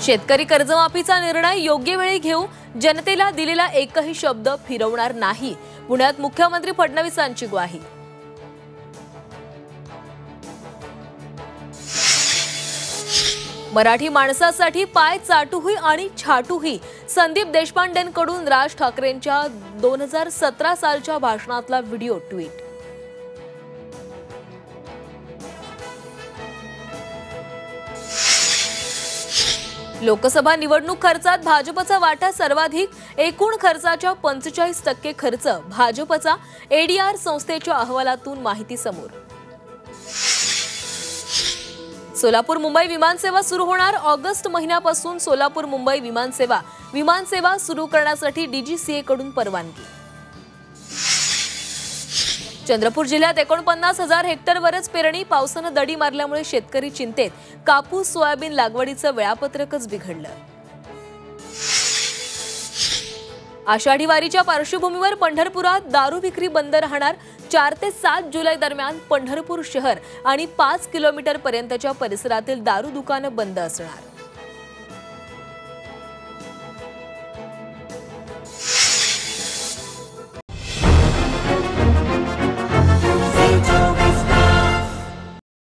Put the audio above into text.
शेतकरी कर्जमाफीचा निर्णय योग्य वेळी घेऊ, जनतेला दिलेला एकही शब्द फिरवणार नाही, पुण्यात मुख्यमंत्री फडणवीसांची ग्वाही। मराठी माणसासाठी पाय चाटूही आणि छाटूही, संदीप देशपांडेंकडून राज ठाकरेंच्या 2017 सालच्या भाषणातला व्हिडिओ ट्विट। लोकसभा निवडणूक खर्चात भाजपचा वाटा सर्वाधिक, एकूण खर्चाच्या 45% खर्च भाजपचा, एडीआर संस्थेच्या अहवालातून माहिती समोर। सोलापूर मुंबई विमानसेवा सुरू होणार, ऑगस्ट महिन्यापासून सोलापूर मुंबई विमानसेवा सुरू करण्यासाठी डीजीसीए कडून परवानगी। चंद्रपूर जिल्ह्यात 49,000 हेक्टरवरच पेरणी, पावसाने दडी मारल्यामुळे शेतकरी चिंतेत, कापूस सोयाबीन लागवडीचं वेळापत्रकच बिघडलं। आषाढी वारीच्या पार्श्वभूमीवर पंढरपुरात दारू विक्री बंद राहणार, 4 ते 7 जुलै दरम्यान पंढरपूर शहर आणि 5 किलोमीटर पर्यंतच्या परिसरातील दारू दुकानं बंद असणार।